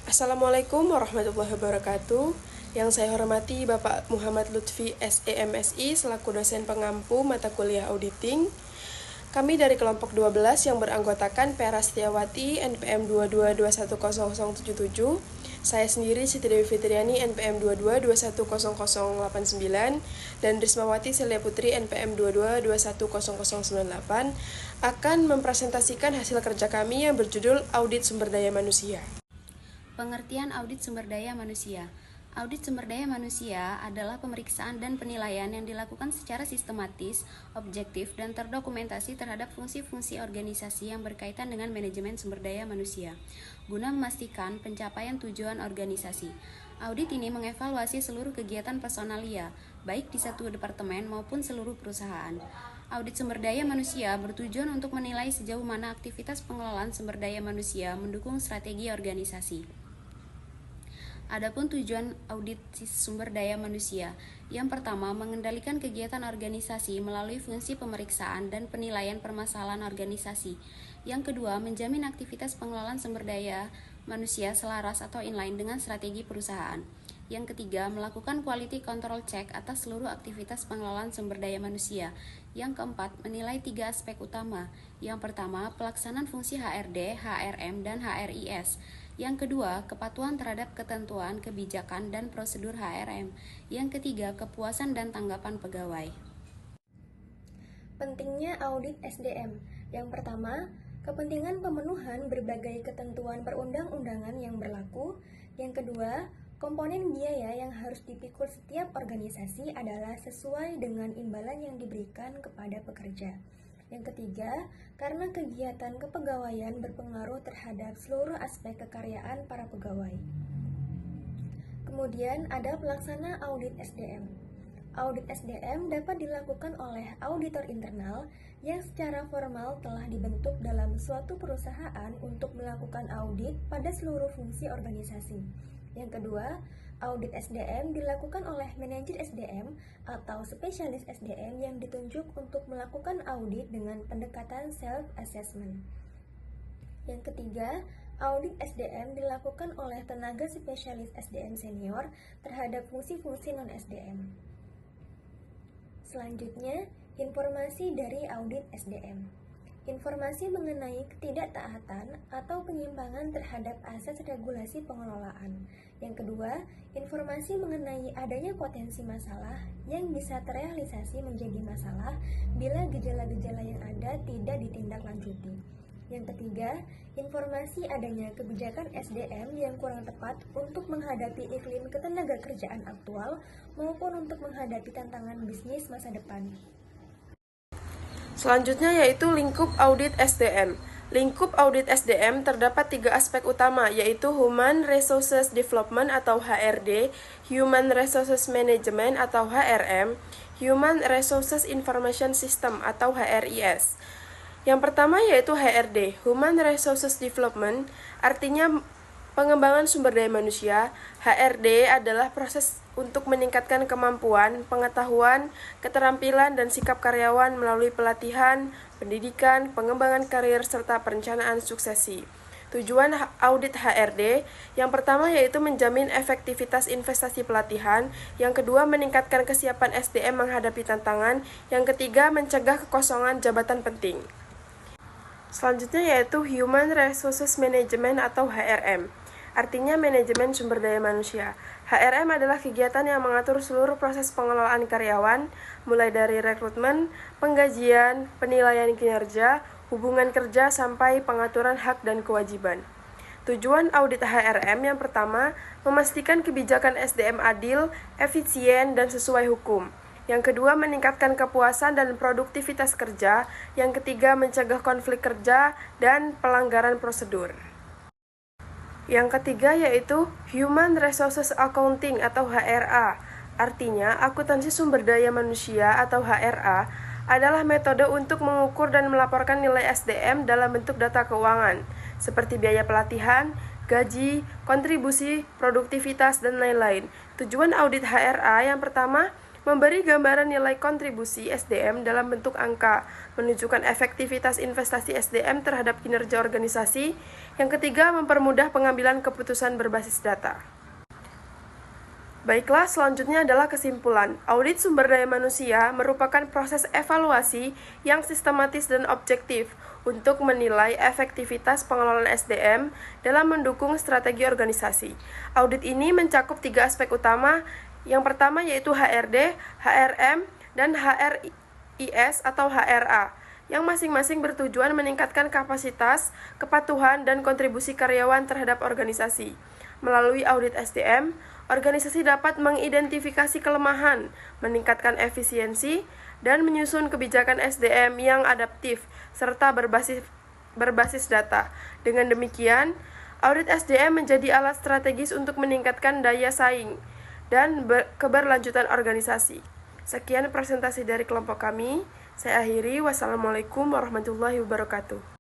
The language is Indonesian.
Assalamualaikum warahmatullahi wabarakatuh. Yang saya hormati Bapak Muhammad Lutfi SEMSI selaku dosen pengampu mata kuliah auditing. Kami dari kelompok 12 yang beranggotakan Vera Setiawati NPM 22210077. Saya sendiri Siti Dewi Fitriani NPM 22210089 dan Rismawati Celia Putri NPM 22210098 akan mempresentasikan hasil kerja kami yang berjudul Audit Sumber Daya Manusia. Pengertian audit sumber daya manusia. Audit sumber daya manusia adalah pemeriksaan dan penilaian yang dilakukan secara sistematis, objektif, dan terdokumentasi terhadap fungsi-fungsi organisasi yang berkaitan dengan manajemen sumber daya manusia, guna memastikan pencapaian tujuan organisasi. Audit ini mengevaluasi seluruh kegiatan personalia, baik di satu departemen maupun seluruh perusahaan. Audit sumber daya manusia bertujuan untuk menilai sejauh mana aktivitas pengelolaan sumber daya manusia mendukung strategi organisasi. Adapun tujuan audit sumber daya manusia, yang pertama mengendalikan kegiatan organisasi melalui fungsi pemeriksaan dan penilaian permasalahan organisasi. Yang kedua, menjamin aktivitas pengelolaan sumber daya manusia selaras atau inline dengan strategi perusahaan. Yang ketiga, melakukan quality control check atas seluruh aktivitas pengelolaan sumber daya manusia. Yang keempat, menilai 3 aspek utama. Yang pertama, pelaksanaan fungsi HRD, HRM, dan HRIS. Yang kedua, kepatuhan terhadap ketentuan, kebijakan, dan prosedur HRM. Yang ketiga, kepuasan dan tanggapan pegawai. Pentingnya audit SDM. Yang pertama, kepentingan pemenuhan berbagai ketentuan perundang-undangan yang berlaku. Yang kedua, komponen biaya yang harus dipikul setiap organisasi adalah sesuai dengan imbalan yang diberikan kepada pekerja. Yang ketiga, karena kegiatan kepegawaian berpengaruh terhadap seluruh aspek kekaryaan para pegawai. Kemudian ada pelaksana audit SDM. Audit SDM dapat dilakukan oleh auditor internal yang secara formal telah dibentuk dalam suatu perusahaan untuk melakukan audit pada seluruh fungsi organisasi. Yang kedua, audit SDM dilakukan oleh manajer SDM atau spesialis SDM yang ditunjuk untuk melakukan audit dengan pendekatan self-assessment. Yang ketiga, audit SDM dilakukan oleh tenaga spesialis SDM senior terhadap fungsi-fungsi non-SDM. Selanjutnya, informasi dari audit SDM. Informasi mengenai ketidaktaatan atau penyimpangan terhadap asas regulasi pengelolaan. Yang kedua, informasi mengenai adanya potensi masalah yang bisa terrealisasi menjadi masalah bila gejala-gejala yang ada tidak ditindaklanjuti. Yang ketiga, informasi adanya kebijakan SDM yang kurang tepat untuk menghadapi iklim ketenagakerjaan aktual maupun untuk menghadapi tantangan bisnis masa depan. Selanjutnya yaitu lingkup audit SDM. Lingkup audit SDM terdapat 3 aspek utama, yaitu Human Resources Development atau HRD, Human Resources Management atau HRM, Human Resources Information System atau HRIS. Yang pertama yaitu HRD, Human Resources Development, artinya pengembangan sumber daya manusia. HRD adalah proses untuk meningkatkan kemampuan, pengetahuan, keterampilan, dan sikap karyawan melalui pelatihan, pendidikan, pengembangan karir, serta perencanaan suksesi. Tujuan audit HRD, yang pertama yaitu menjamin efektivitas investasi pelatihan, yang kedua meningkatkan kesiapan SDM menghadapi tantangan, yang ketiga mencegah kekosongan jabatan penting. Selanjutnya yaitu Human Resources Management atau HRM, artinya manajemen sumber daya manusia. HRM adalah kegiatan yang mengatur seluruh proses pengelolaan karyawan, mulai dari rekrutmen, penggajian, penilaian kinerja, hubungan kerja, sampai pengaturan hak dan kewajiban. Tujuan audit HRM yang pertama, memastikan kebijakan SDM adil, efisien, dan sesuai hukum. Yang kedua, meningkatkan kepuasan dan produktivitas kerja. Yang ketiga, mencegah konflik kerja dan pelanggaran prosedur. Yang ketiga yaitu Human Resources Accounting atau HRA, artinya akuntansi sumber daya manusia atau HRA adalah metode untuk mengukur dan melaporkan nilai SDM dalam bentuk data keuangan, seperti biaya pelatihan, gaji, kontribusi, produktivitas, dan lain-lain. Tujuan audit HRA yang pertama, memberi gambaran nilai kontribusi SDM dalam bentuk angka, menunjukkan efektivitas investasi SDM terhadap kinerja organisasi. Yang ketiga, mempermudah pengambilan keputusan berbasis data. Baiklah, selanjutnya adalah kesimpulan. Audit sumber daya manusia merupakan proses evaluasi yang sistematis dan objektif untuk menilai efektivitas pengelolaan SDM dalam mendukung strategi organisasi. Audit ini mencakup 3 aspek utama. Yang pertama yaitu HRD, HRM, dan HRIS atau HRA, yang masing-masing bertujuan meningkatkan kapasitas, kepatuhan, dan kontribusi karyawan terhadap organisasi. Melalui audit SDM, organisasi dapat mengidentifikasi kelemahan, meningkatkan efisiensi, dan menyusun kebijakan SDM yang adaptif serta berbasis data. Dengan demikian, audit SDM menjadi alat strategis untuk meningkatkan daya saing dan keberlanjutan organisasi. Sekian presentasi dari kelompok kami. Saya akhiri. Wassalamualaikum warahmatullahi wabarakatuh.